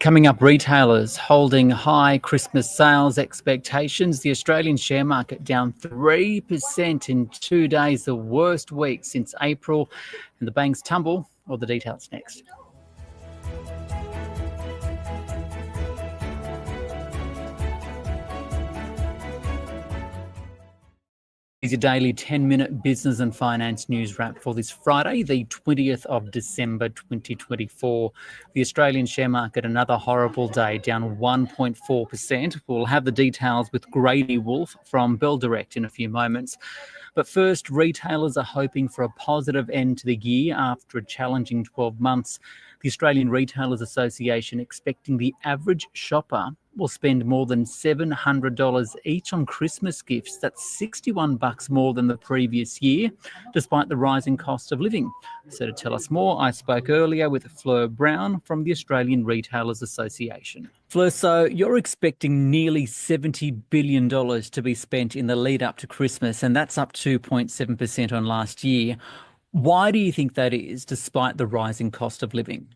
Coming up, retailers holding high Christmas sales expectations. The Australian share market down 3% in 2 days, the worst week since April. And the banks tumble. All the details next. Is your daily 10-minute business and finance news wrap for this Friday, the 20th of December 2024. The Australian share market, another horrible day, down 1.4%. We'll have the details with Grady Wulff from Bell Direct in a few moments. But first, retailers are hoping for a positive end to the year after a challenging 12 months. The Australian Retailers Association expecting the average shopper will spend more than $700 each on Christmas gifts. That's $61 more than the previous year, despite the rising cost of living. So to tell us more, I spoke earlier with Fleur Brown from the Australian Retailers Association. Fleur, so you're expecting nearly $70 billion to be spent in the lead up to Christmas, and that's up 2.7% on last year. Why do you think that is, despite the rising cost of living?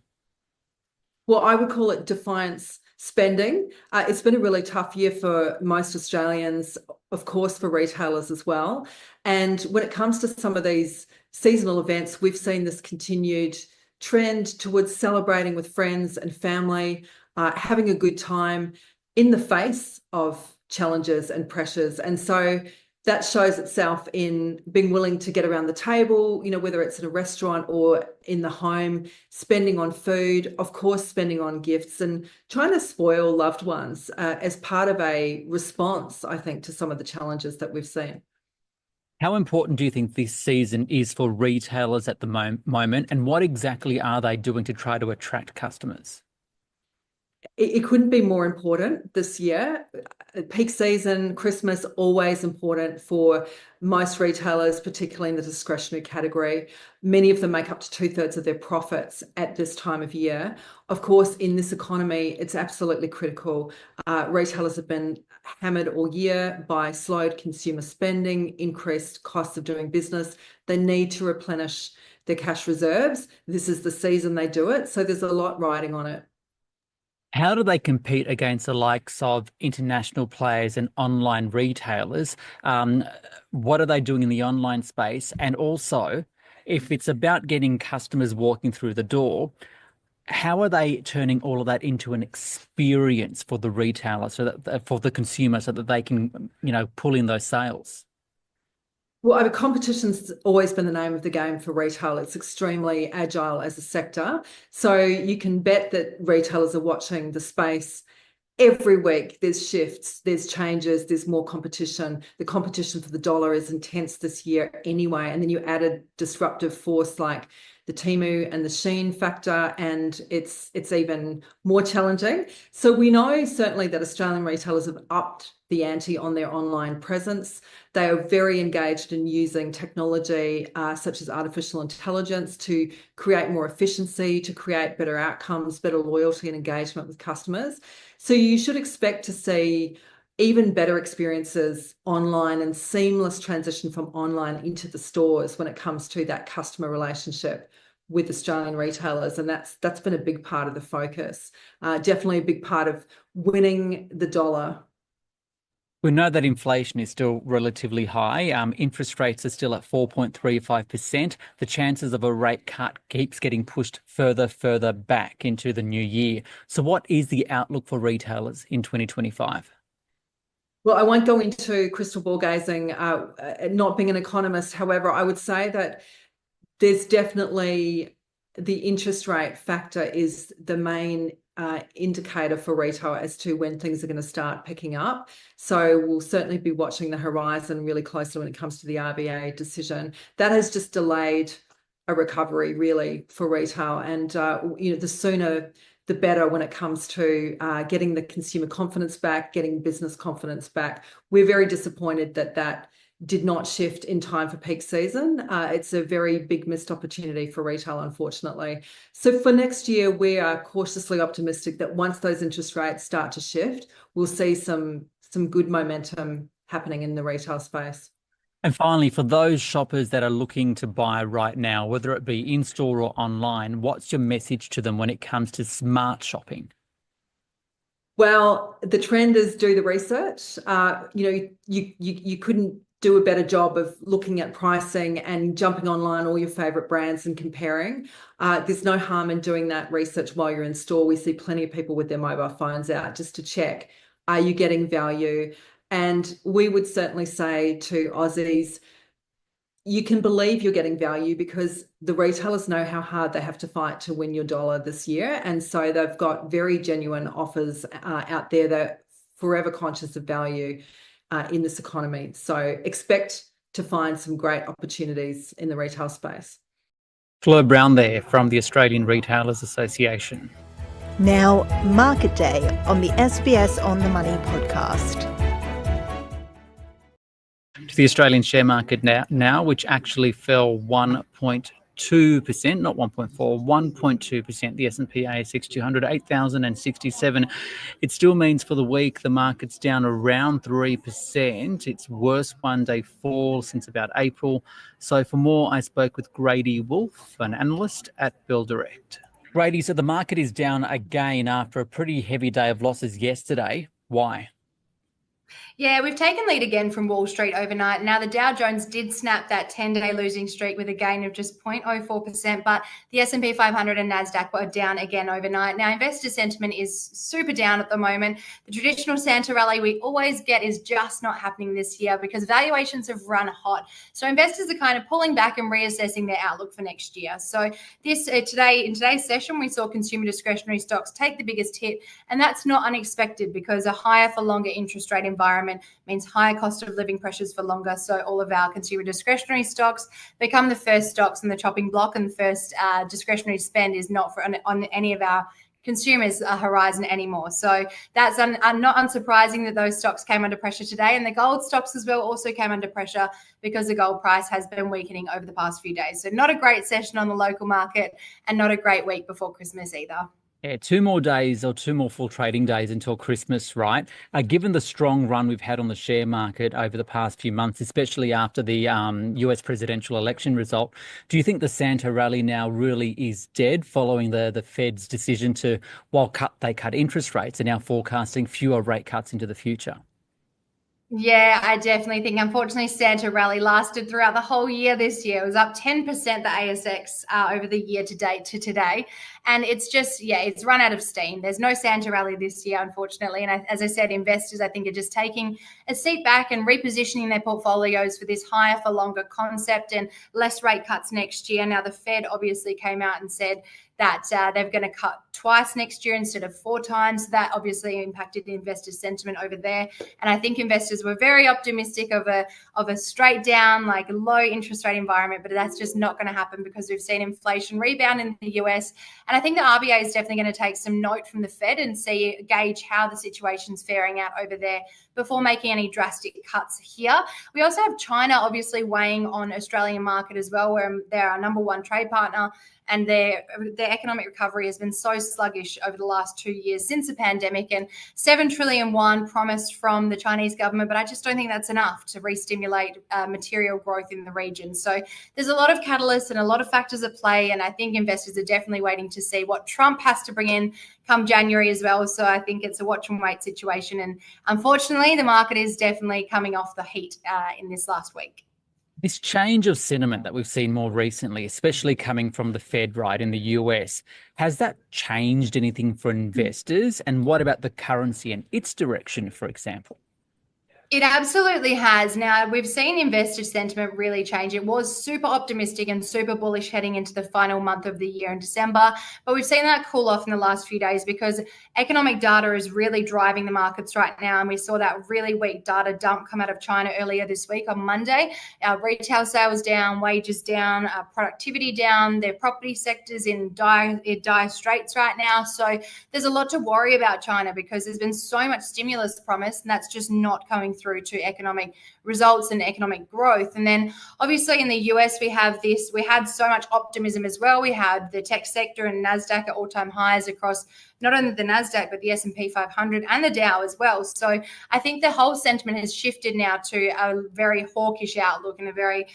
Well, I would call it defiance spending. It's been a really tough year for most Australians, of course, for retailers as well. And when it comes to some of these seasonal events, we've seen this continued trend towards celebrating with friends and family, having a good time in the face of challenges and pressures. And so that shows itself in being willing to get around the table, whether it's in a restaurant or in the home, spending on food, of course, spending on gifts and trying to spoil loved ones as part of a response, I think, to some of the challenges that we've seen. How important do you think this season is for retailers at the moment, and what exactly are they doing to try to attract customers? It couldn't be more important this year. Peak season, Christmas, always important for most retailers, particularly in the discretionary category. Many of them make up to 2/3 of their profits at this time of year. Of course, in this economy, it's absolutely critical. Retailers have been hammered all year by slowed consumer spending, increased costs of doing business. They need to replenish their cash reserves. This is the season they do it. So there's a lot riding on it. How do they compete against the likes of international players and online retailers? What are they doing in the online space? And also, if it's about getting customers walking through the door, how are they turning all of that into an experience for the retailer, so that for the consumer, so that they can, pull in those sales? Well, competition's always been the name of the game for retail. It's extremely agile as a sector. So you can bet that retailers are watching the space every week. There's shifts, there's changes, there's more competition. The competition for the dollar is intense this year anyway. And then you add a disruptive force like the Temu and the Shein factor, and it's even more challenging. So we know certainly that Australian retailers have upped the ante on their online presence. They are very engaged in using technology such as artificial intelligence to create more efficiency, to create better outcomes, better loyalty and engagement with customers. So you should expect to see even better experiences online and seamless transition from online into the stores when it comes to that customer relationship with Australian retailers. And that's been a big part of the focus, definitely a big part of winning the dollar. We know that inflation is still relatively high. Interest rates are still at 4.35%. The chances of a rate cut keeps getting pushed further back into the new year. So what is the outlook for retailers in 2025? Well, I won't go into crystal ball gazing, not being an economist. However, I would say that there's definitely the interest rate factor is the main indicator for retail as to when things are going to start picking up. So we'll certainly be watching the horizon really closely when it comes to the RBA decision. That has just delayed a recovery really for retail, and the sooner the better when it comes to getting the consumer confidence back, getting business confidence back. We're very disappointed that did not shift in time for peak season. It's a very big missed opportunity for retail, unfortunately. So for next year, we are cautiously optimistic that once those interest rates start to shift, we'll see some good momentum happening in the retail space. And finally, for those shoppers that are looking to buy right now, whether it be in-store or online, what's your message to them when it comes to smart shopping? Well, the trend is do the research. You couldn't do a better job of looking at pricing and jumping online all your favorite brands and comparing. There's no harm in doing that research while you're in store. We see plenty of people with their mobile phones out just to check, are you getting value? And we would certainly say to Aussies, you can believe you're getting value because the retailers know how hard they have to fight to win your dollar this year. And so they've got very genuine offers out there that are forever conscious of value in this economy. So expect to find some great opportunities in the retail space. Fleur Brown there from the Australian Retailers Association. Now, Market Day on the SBS On The Money podcast. To the Australian share market now, which actually fell 1.2%, not 1.4, 1.2%. The S&P ASX 200, 8,067. It still means for the week the market's down around 3%. It's worst one-day fall since about April. So for more, I spoke with Grady Wulff, an analyst at Bill Direct. Grady, so the market is down again after a pretty heavy day of losses yesterday. Why? Yeah, we've taken lead again from Wall Street overnight. Now, the Dow Jones did snap that 10-day losing streak with a gain of just 0.04%, but the S&P 500 and NASDAQ were down again overnight. Now, investor sentiment is super down at the moment. The traditional Santa rally we always get is just not happening this year because valuations have run hot. So investors are kind of pulling back and reassessing their outlook for next year. So in today's session, we saw consumer discretionary stocks take the biggest hit, and that's not unexpected because a higher for longer interest rate environment means higher cost of living pressures for longer. So all of our consumer discretionary stocks become the first stocks in the chopping block, and the first discretionary spend is not on any of our consumers' horizon anymore. So that's not unsurprising that those stocks came under pressure today. And the gold stocks as well also came under pressure because the gold price has been weakening over the past few days. So not a great session on the local market and not a great week before Christmas either. Yeah, 2 more days or 2 more full trading days until Christmas, right? Given the strong run we've had on the share market over the past few months, especially after the US presidential election result, do you think the Santa rally now really is dead following the Fed's decision to, while they cut interest rates, are now forecasting fewer rate cuts into the future? Yeah, I definitely think, unfortunately, Santa rally lasted throughout the whole year this year. It was up 10%, the ASX, over the year to date to today. And it's just, it's run out of steam. There's no Santa rally this year, unfortunately. And as I said, investors, I think, are just taking a seat back and repositioning their portfolios for this higher for longer concept and less rate cuts next year. Now, the Fed obviously came out and said that they're going to cut twice next year instead of 4 times. That obviously impacted the investor sentiment over there. And I think investors were very optimistic of a straight down, like low interest rate environment, but that's just not going to happen because we've seen inflation rebound in the US. And I think the RBA is definitely going to take some note from the Fed and gauge how the situation's faring out over there before making any drastic cuts here. We also have China obviously weighing on Australian market as well, where they're our number one trade partner. And their economic recovery has been so sluggish over the last 2 years since the pandemic, and 7 trillion yuan promised from the Chinese government, but I just don't think that's enough to re-stimulate material growth in the region. So there's a lot of catalysts and a lot of factors at play, and I think investors are definitely waiting to see what Trump has to bring in come January as well. So I think it's a watch and wait situation, and unfortunately the market is definitely coming off the heat in this last week. This change of sentiment that we've seen more recently, especially coming from the Fed, right, in the US, has that changed anything for investors? And what about the currency and its direction, for example? It absolutely has. Now, we've seen investor sentiment really change. It was super optimistic and super bullish heading into the final month of the year in December, but we've seen that cool off in the last few days because economic data is really driving the markets right now. And we saw that really weak data dump come out of China earlier this week on Monday. Our retail sales down, wages down, productivity down. Their property sector's in dire straits right now. So there's a lot to worry about China because there's been so much stimulus promised, and that's just not coming through to economic results and economic growth. And then obviously in the US, we had so much optimism as well. We had the tech sector and NASDAQ at all-time highs across not only the NASDAQ, but the S&P 500 and the Dow as well. So I think the whole sentiment has shifted now to a very hawkish outlook and a very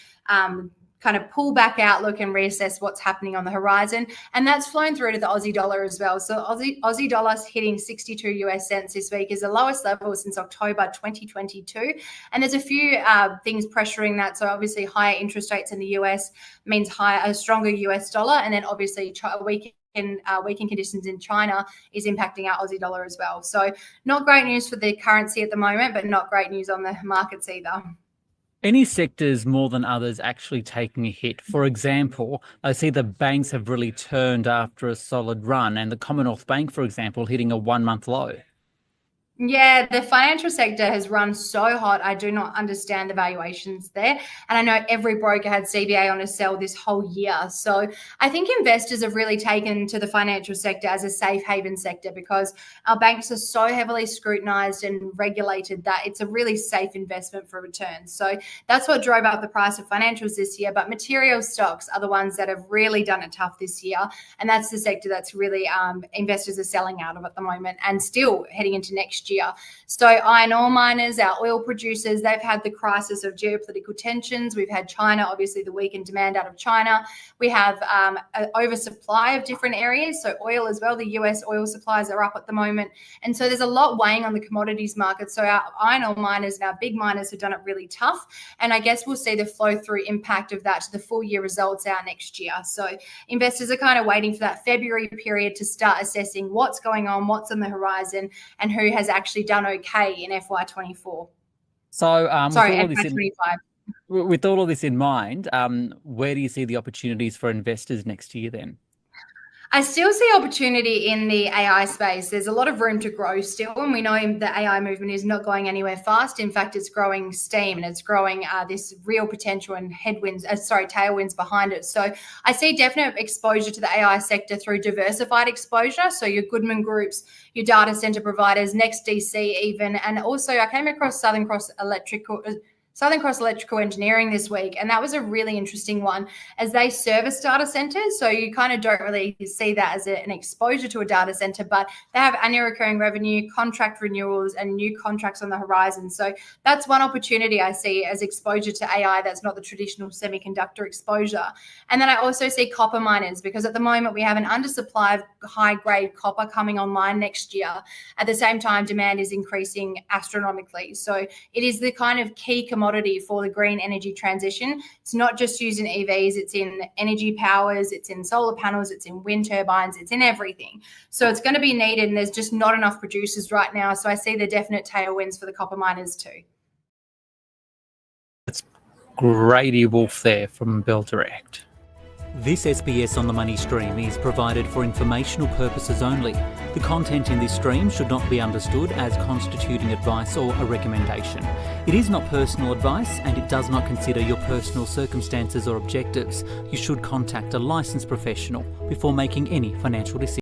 kind of pull back outlook and reassess what's happening on the horizon. And that's flown through to the Aussie dollar as well. So Aussie dollar hitting 62 US cents this week is the lowest level since October 2022. And there's a few things pressuring that. So obviously higher interest rates in the US means a stronger US dollar. And then obviously weakening conditions in China is impacting our Aussie dollar as well. So not great news for the currency at the moment, but not great news on the markets either. Any sectors more than others actually taking a hit? For example, I see the banks have really turned after a solid run, and the Commonwealth Bank, for example, hitting a 1-month low. Yeah, the financial sector has run so hot. I do not understand the valuations there. And I know every broker had CBA on a sell this whole year. So I think investors have really taken to the financial sector as a safe haven sector because our banks are so heavily scrutinized and regulated that it's a really safe investment for returns. So that's what drove up the price of financials this year. But material stocks are the ones that have really done it tough this year. And that's the sector that's really investors are selling out of at the moment and still heading into next year. So iron ore miners, our oil producers, they've had the crisis of geopolitical tensions. We've had China, obviously the weakened demand out of China. We have an oversupply of different areas. So oil as well, the US oil supplies are up at the moment. And so there's a lot weighing on the commodities market. So our iron ore miners and our big miners have done it really tough. And I guess we'll see the flow through impact of that to the full year results out next year. So investors are kind of waiting for that February period to start assessing what's going on, what's on the horizon, and who has actually done okay in FY24. So, FY25. With all of this in mind, where do you see the opportunities for investors next year then? I still see opportunity in the AI space. There's a lot of room to grow still, and we know the AI movement is not going anywhere fast. In fact, it's growing steam and it's growing this real potential and tailwinds behind it. So I see definite exposure to the AI sector through diversified exposure. So your Goodman Groups, your data center providers, NextDC even, and also I came across Southern Cross Electrical Engineering this week, and that was a really interesting one as they service data centers. So you kind of don't really see that as an exposure to a data center, but they have annual recurring revenue, contract renewals, and new contracts on the horizon. So that's one opportunity I see as exposure to AI that's not the traditional semiconductor exposure. And then I also see copper miners because at the moment we have an undersupply of high-grade copper coming online next year. At the same time, demand is increasing astronomically. So it is the kind of key commodity for the green energy transition. It's not just used in EVs, it's in energy powers, it's in solar panels, it's in wind turbines, it's in everything. So it's going to be needed and there's just not enough producers right now. So I see the definite tailwinds for the copper miners too. That's Grady Wulff there from Bell Direct. This SBS On The Money stream is provided for informational purposes only. The content in this stream should not be understood as constituting advice or a recommendation. It is not personal advice and it does not consider your personal circumstances or objectives. You should contact a licensed professional before making any financial decisions.